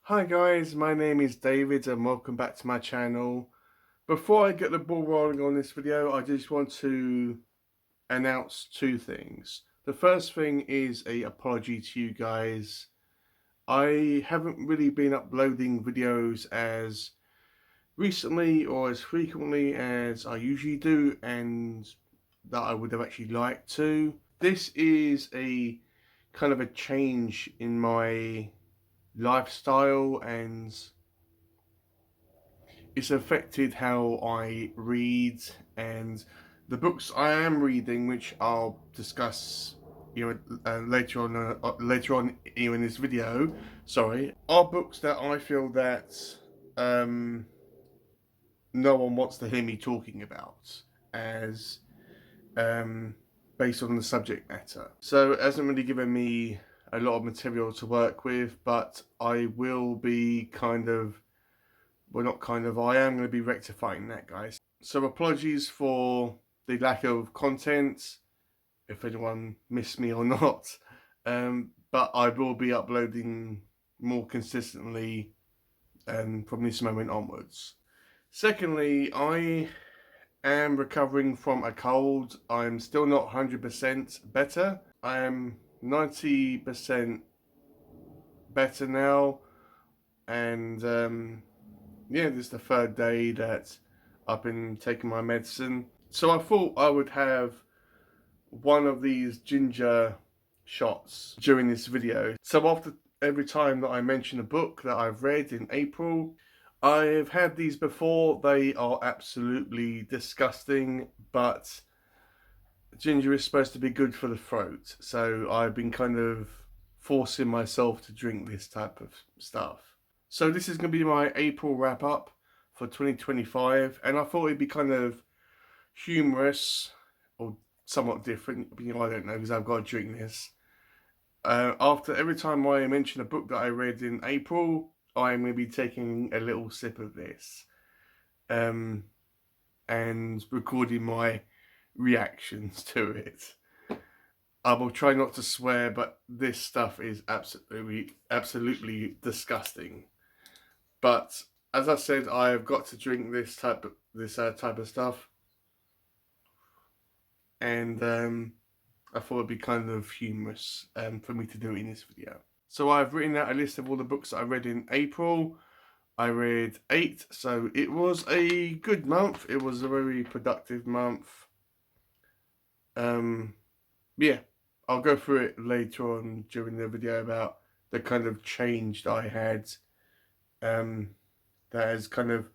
Hi guys, my name is David and welcome back to my channel. Before I get the ball rolling on this video, I just want to announce two things. The first thing is a apology to you guys. I haven't really been uploading videos as recently or as frequently as I usually do and that I would have actually liked to. This is a kind of a change in my lifestyle and it's affected how I read, and the books I am reading, which I'll discuss later on in this video, sorry, are books that I feel that um, no one wants to hear me talking about as um, based on the subject matter. So it hasn't really given me a lot of material to work with, but I will be I am going to be rectifying that, guys. So apologies for the lack of content, if anyone missed me or not. But I will be uploading more consistently from this moment onwards. Secondly, I am recovering from a cold. I'm still not 100% better. I am 90% better now, and yeah, this is the third day that I've been taking my medicine. So I thought I would have one of these ginger shots during this video. So after every time that I mention a book that I've read in April, I've had these before. They are absolutely disgusting, but ginger is supposed to be good for the throat. So I've been kind of forcing myself to drink this type of stuff. So this is going to be my April wrap up for 2025, and I thought it'd be kind of humorous or somewhat different. I don't know because I've got to drink this. After every time I mention a book that I read in April, I'm going to be taking a little sip of this and recording my reactions to it. I will try not to swear, but this stuff is absolutely disgusting. But as I said, I have got to drink this type of stuff, and I thought it'd be kind of humorous for me to do it in this video. So I've written out a list of all the books that I read in April. I read 8, so it was a good month. It was a very productive month. Yeah, I'll go through it later on during the video about the kind of change that I had that has kind of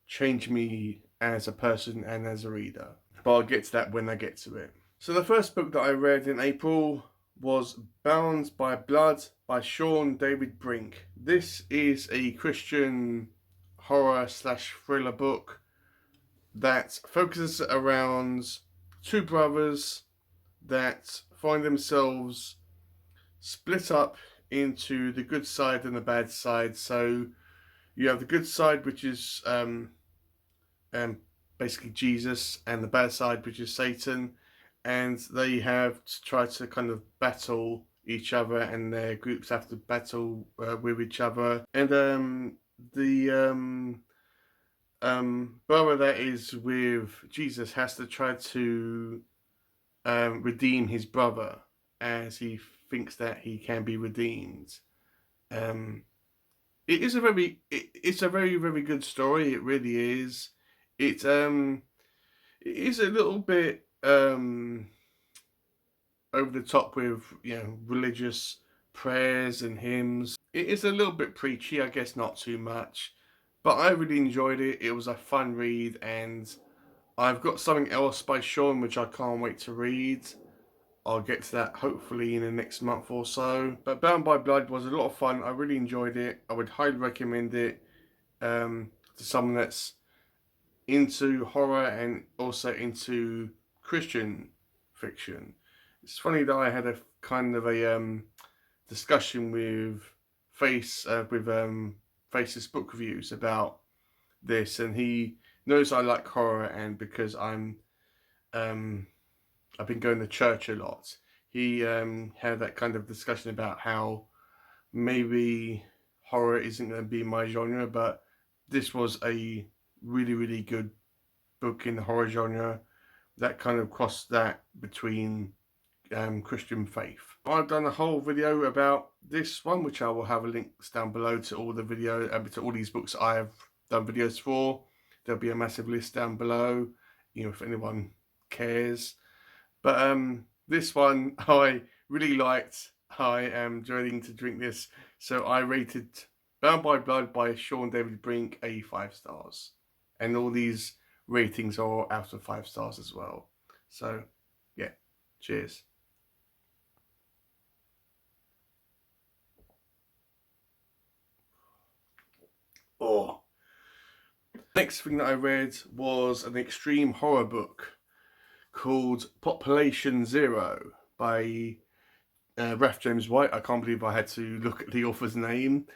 changed me as a person and as a reader. But I'll get to that when I get to it. So the first book that I read in April was Bound by Blood by Sean David Brink. This is a Christian horror slash thriller book that focuses around two brothers that find themselves split up into the good side and the bad side. So you have the good side, which is basically Jesus, and the bad side, which is Satan, and they have to try to kind of battle each other, and their groups have to battle with each other. And the brother that is with Jesus has to try to redeem his brother, as he thinks that he can be redeemed. It's a very good story. It really is. It is a little bit over the top with religious prayers and hymns. It is a little bit preachy, I guess, not too much, but I really enjoyed it. It was a fun read, and I've got something else by Sean which I can't wait to read. I'll get to that hopefully in the next month or so. But Bound by Blood was a lot of fun. I really enjoyed it. I would highly recommend it to someone that's into horror and also into Christian fiction. It's funny that I had a kind of a discussion with Face's book reviews about this, and he knows I like horror, and because I've been going to church a lot. He had that kind of discussion about how maybe horror isn't going to be my genre, but this was a really good book in the horror genre that kind of crossed that between Christian faith. I've done a whole video about this one, which I will have links down below to all the video to all these books I have done videos for. There'll be a massive list down below, if anyone cares. But this one I really liked. I am dreading to drink this, so I rated Bound by Blood by Sean David Brink a 5 stars, and all these ratings are out of 5 stars as well. So yeah, cheers. Oh, next thing that I read was an extreme horror book called Population Zero by Raf James White. I can't believe I had to look at the author's name.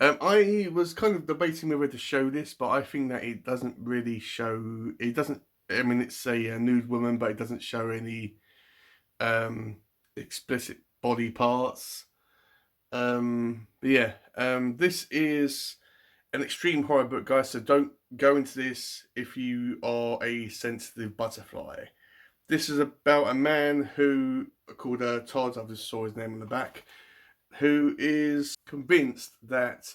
I was kind of debating whether to show this, but I think that it doesn't really show. It doesn't. I mean, it's a nude woman, but it doesn't show any explicit body parts. But yeah, this is an extreme horror book, guys. So don't go into this if you are a sensitive butterfly. This is about a man who, called Todd, I just saw his name on the back, who is convinced that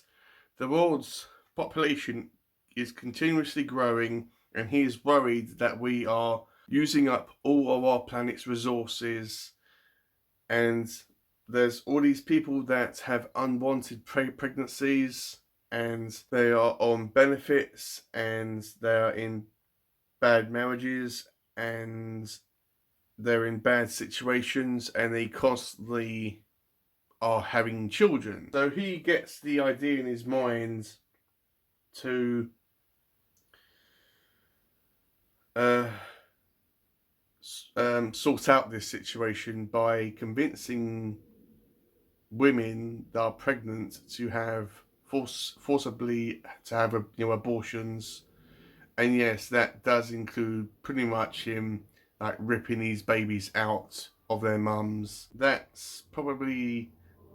the world's population is continuously growing, and he is worried that we are using up all of our planet's resources, and there's all these people that have unwanted pregnancies, and they are on benefits, and they are in bad marriages, and they're in bad situations, and they constantly are having children. So he gets the idea in his mind to sort out this situation by convincing women that are pregnant to have forcibly to have abortions. And yes, that does include pretty much him like ripping these babies out of their mums. That's probably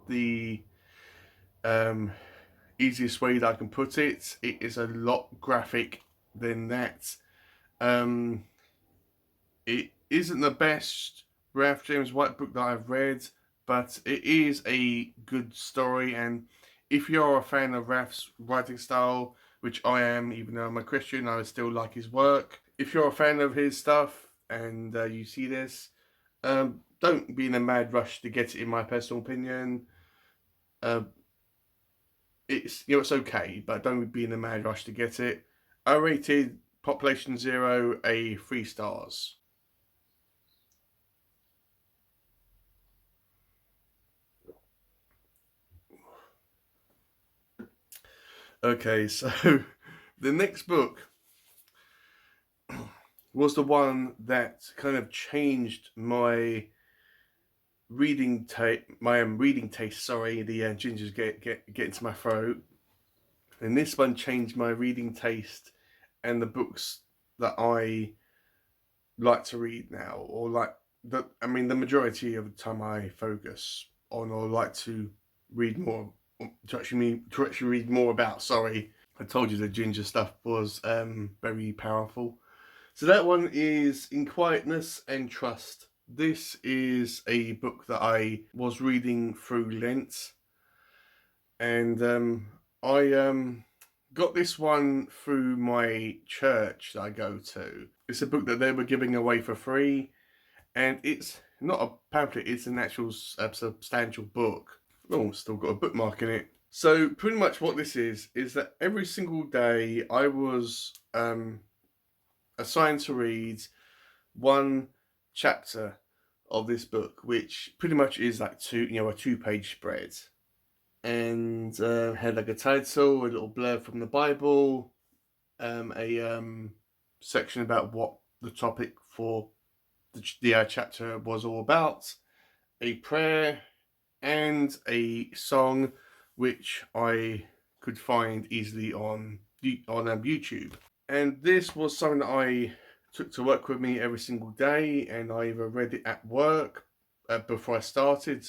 the easiest way that I can put it. It is a lot graphic than that. It isn't the best Ralph James White book that I've read, but it is a good story, and if you're a fan of Ralph's writing style, which I am, even though I'm a Christian, I still like his work. If you're a fan of his stuff and you see this, don't be in a mad rush to get it, in my personal opinion. It's okay, but don't be in a mad rush to get it. I rated Population Zero a 3 stars. Okay, so the next book was the one that kind of changed my reading taste. Sorry, the gingers get into my throat. And this one changed my reading taste and the books that I like to read now, or the majority of the time I focus on or like to read more, to actually read more about. Sorry, I told you the ginger stuff was very powerful. So that one is In Quietness and Trust. This is a book that I was reading through Lent, and I got this one through my church that I go to. It's a book that they were giving away for free, and it's not a pamphlet, it's an actual substantial book. Oh, still got a bookmark in it. So pretty much what this is that every single day I was assigned to read one chapter of this book, which pretty much is like a 2-page spread, and had like a title, a little blurb from the Bible, a section about what the topic for the chapter was all about, a prayer, and a song which I could find easily on YouTube. And this was something that I took to work with me every single day, and I either read it at work before I started,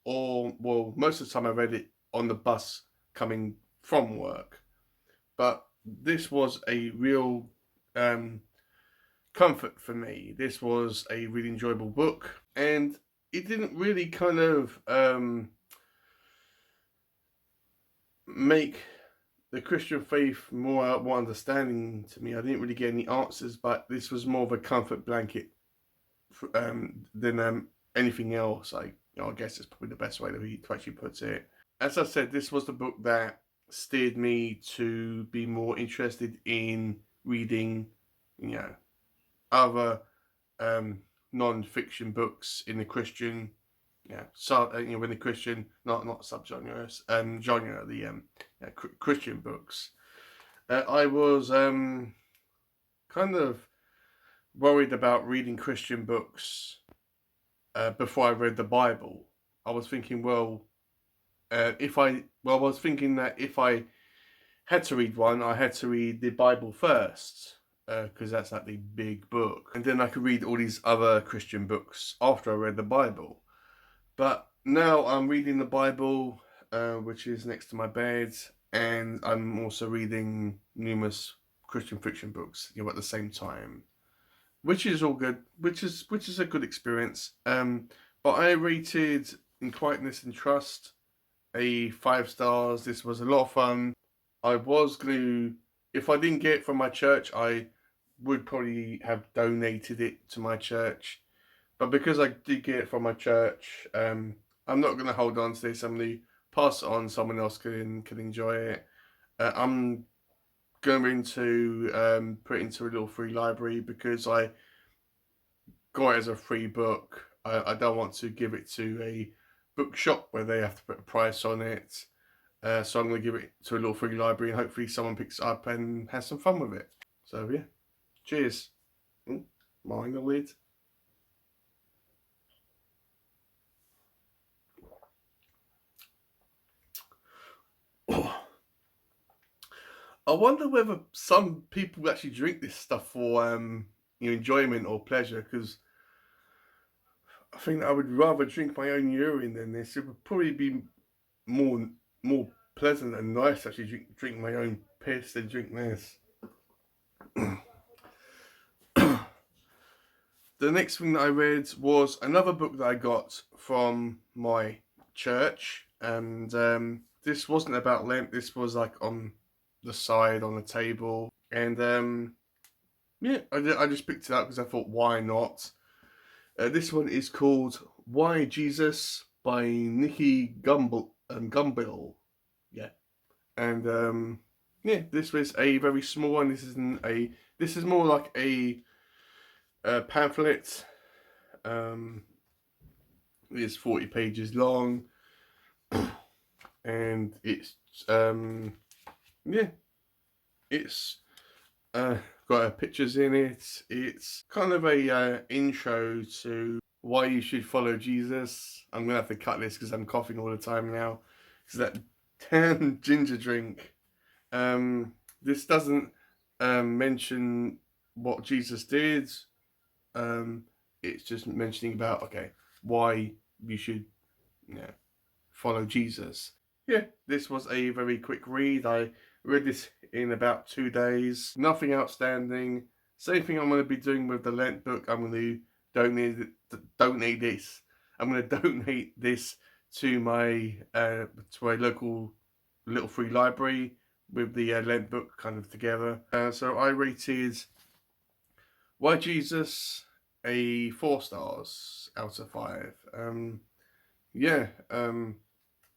or, well, most of the time I read it on the bus coming from work. But this was a real comfort for me. This was a really enjoyable book, and it didn't really kind of make the Christian faith more understanding to me. I didn't really get any answers, but this was more of a comfort blanket than anything else. I guess it's probably the best way to actually put it. As I said, this was the book that steered me to be more interested in reading, other non-fiction books in the Christian, in the Christian, not subgenres, genre, the Christian books. I was kind of worried about reading Christian books before I read the Bible. I was thinking, I was thinking that if I had to read one, I had to read the Bible first, because that's like the big book, and then I could read all these other Christian books after I read the Bible. But now I'm reading the Bible, which is next to my bed, and I'm also reading numerous Christian fiction books, at the same time, which is all good, which is a good experience. But I rated In Quietness and Trust a 5 stars. This was a lot of fun. I was going to, if I didn't get it from my church, I would probably have donated it to my church. But because I did get it from my church, I'm not going to hold on to this. I'm going to pass it on. Someone else can enjoy it. I'm going to put it into a little free library because I got it as a free book. I don't want to give it to a bookshop where they have to put a price on it. So I'm going to give it to a little free library, and hopefully someone picks it up and has some fun with it. So yeah, cheers. Mind the lid. I wonder whether some people actually drink this stuff for enjoyment or pleasure, because I think I would rather drink my own urine than this. It would probably be more pleasant and nice to actually drink my own piss than drink this. The next thing that I read was another book that I got from my church, and this wasn't about Lent. This was like on the side on the table, and I just picked it up because I thought, why not? This one is called Why Jesus by Nikki Gumbill. Yeah, and this was a very small one. This is more like a pamphlet. It's 40 pages long, and it's it's got pictures in it. It's kind of a intro to why you should follow Jesus. I'm gonna have to cut this because I'm coughing all the time now. Because that damn ginger drink. This doesn't mention what Jesus did. It's just mentioning about why you should follow Jesus. Yeah, this was a very quick read. I read this in about 2 days. Nothing outstanding. Same thing I'm going to be doing with the Lent book. I'm going to donate this. I'm going to donate this to my to a local little free library with the Lent book kind of together. So I rated Why Jesus a 4 stars out of 5.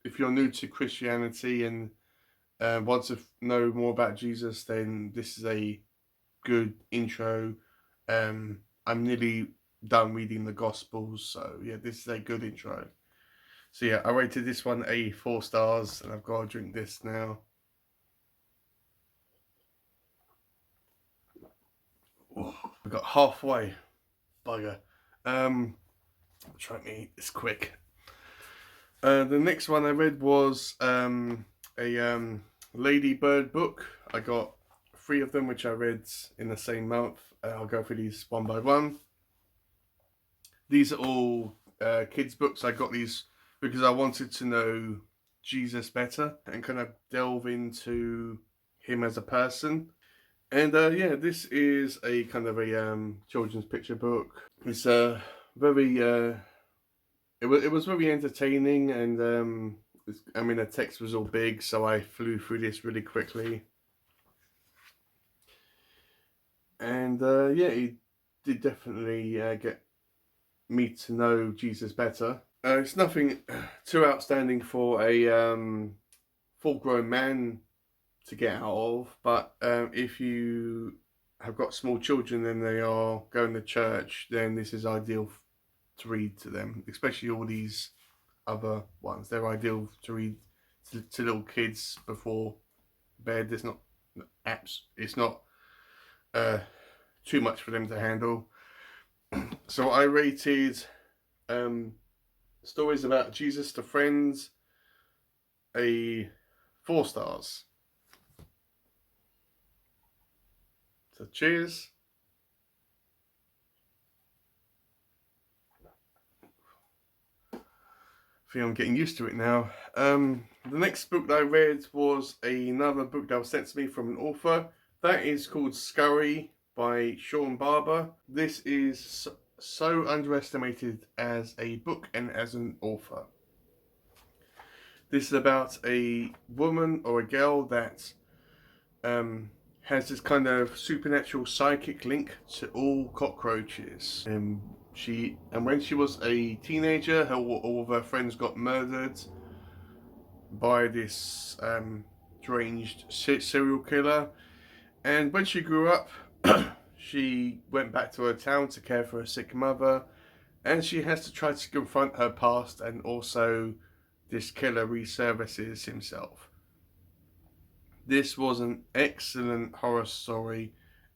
If you're new to Christianity and want to know more about Jesus, then this is a good intro. I'm nearly done reading the Gospels, so yeah, this is a good intro. So yeah, I rated this one a 4 stars, and I've got to drink this now. Oh, we got halfway. Bugger. I'll try and eat this quick. The next one I read was a Ladybird book. I got 3 of them, which I read in the same month. I'll go through these one by one. These are all kids' books. I got these because I wanted to know Jesus better and kind of delve into him as a person. And yeah, this is a kind of a children's picture book. It's very it was very entertaining, and I mean the text was all big, so I flew through this really quickly. And yeah, it did definitely get me to know Jesus better. It's nothing too outstanding for a full-grown man to get out of, but if you have got small children and they are going to church, then this is ideal to read to them, especially all these other ones. They're ideal to read to little kids before bed. It's not apps. It's not too much for them to handle. So I rated stories about Jesus to friends a 4 stars. So cheers. I think I'm getting used to it now. The next book that I read was another book that was sent to me from an author. That is called Scurry by Sean Barber. This is so underestimated as a book and as an author. This is about a woman or a girl that has this kind of supernatural psychic link to all cockroaches. And when she was a teenager, all of her friends got murdered by this deranged serial killer. And when she grew up, she went back to her town to care for her sick mother, and she has to try to confront her past, and also this killer resurfaces himself. This was an excellent horror story,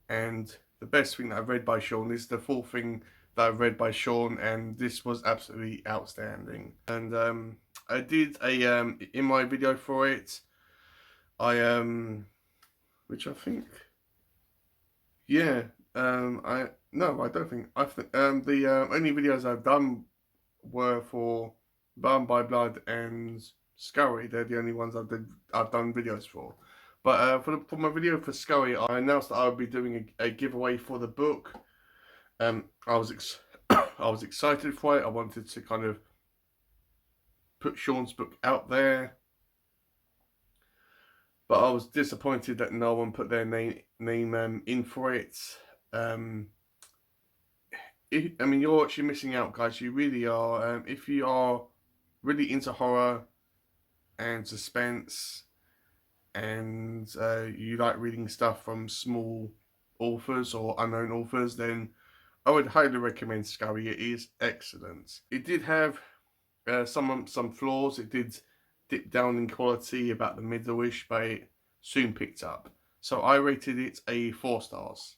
and the best thing that I've read by Sean is the full thing that I've read by Sean, and this was absolutely outstanding. And I did a in my video for it, which I think, yeah, I don't think the only videos I've done were for Bound by Blood and Scurry. They're the only ones I've done videos for. But for my video for Scurry, I announced that I would be doing a giveaway for the book. I was I was excited for it. I wanted to kind of put Sean's book out there, but I was disappointed that no one put their name in for it. I mean, you're actually missing out, guys. You really are. If you are really into horror and suspense, and you like reading stuff from small authors or unknown authors, then I would highly recommend Scurry. It is excellent. It did have some flaws. It did dip down in quality about the middle-ish, but it soon picked up. So I rated it a 4 stars.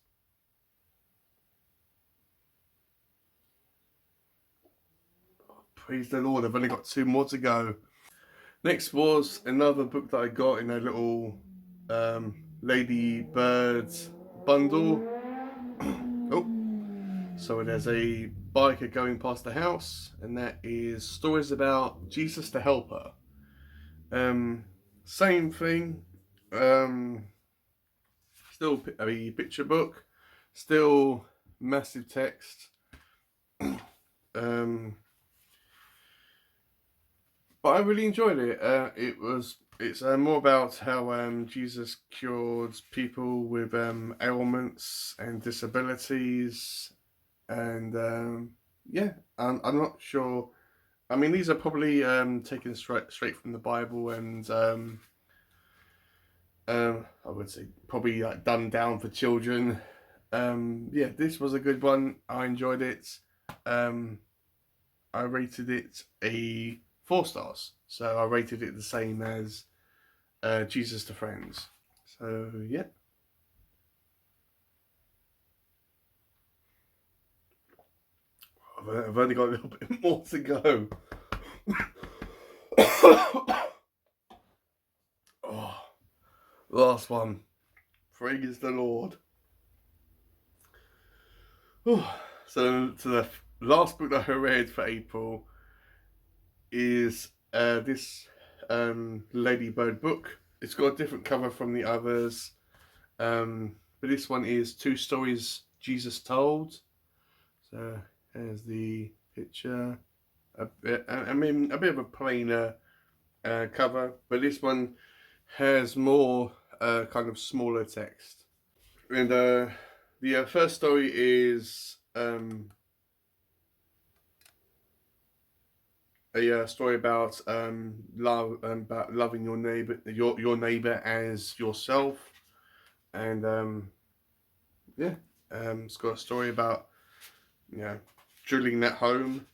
Praise the Lord, I've only got 2 more to go. Next was another book that I got in a little Lady Birds bundle. Oh, so there's a biker going past the house, and that is stories about Jesus the Helper. Same thing. Still a picture book, still massive text. But I really enjoyed it. It's more about how Jesus cured people with ailments and disabilities, and yeah, I'm not sure. I mean, these are probably taken straight from the Bible, and I would say probably like dumbed down for children. Yeah, this was a good one. I enjoyed it. I rated it a 4 stars. So I rated it the same as Jesus to Friends. So yeah. I've only got a little bit more to go. Oh, last one. Praise the Lord. Oh, so the last book that I read for April is this Ladybird book. It's got a different cover from the others, but this one is Two Stories Jesus Told. So here's the picture. I mean, a bit of a plainer cover, but this one has more kind of smaller text. And the first story is a story about about loving your neighbor as yourself, and yeah, it's got a story about drilling that home.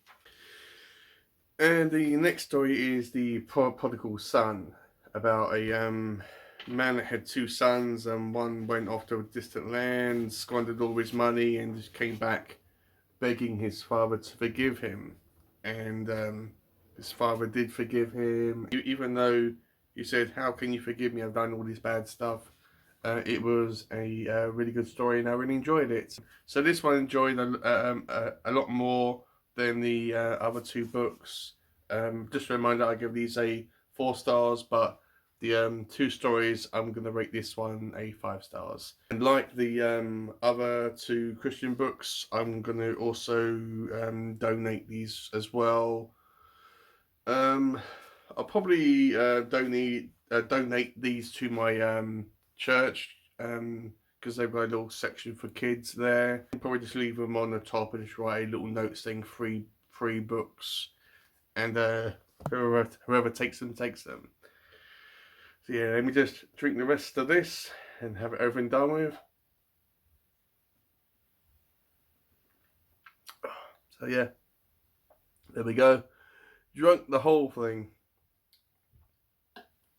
And the next story is the prodigal son, about a man that had two sons, and one went off to a distant land, squandered all his money, and just came back begging his father to forgive him. And his father did forgive him, even though he said, "How can you forgive me? I've done all this bad stuff." It was a really good story, and I really enjoyed it. So this one enjoyed a lot more than the other two books. Just a reminder, I give these a 4 stars, but the two stories, I'm going to rate this one a 5 stars. And like the other two Christian books, I'm going to also donate these as well. I'll probably donate these to my church, because they've got a little section for kids there. I'll probably just leave them on the top and just write a little note saying free books, and whoever takes them takes them. So yeah, let me just drink the rest of this and have everything done with. So yeah, there we go. Drunk the whole thing.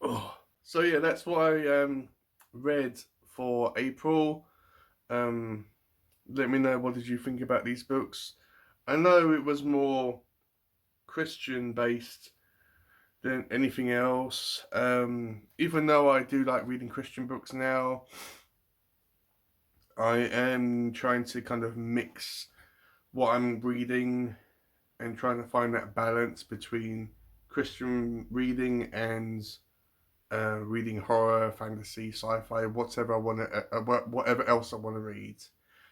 Oh. So yeah, that's what I read for April. Let me know, what did you think about these books? I know it was more Christian based than anything else. Even though I do like reading Christian books now, I am trying to kind of mix what I'm reading and trying to find that balance between Christian reading and reading horror, fantasy, sci-fi, whatever I want to, whatever else I want to read.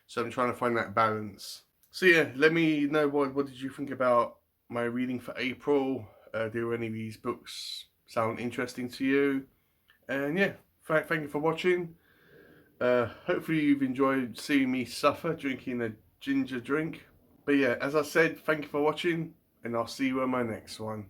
So I'm trying to find that balance. So yeah, let me know what did you think about my reading for April. Do any of these books sound interesting to you? And yeah, thank you for watching. Hopefully you've enjoyed seeing me suffer drinking a ginger drink. But yeah, as I said, thank you for watching, and I'll see you on my next one.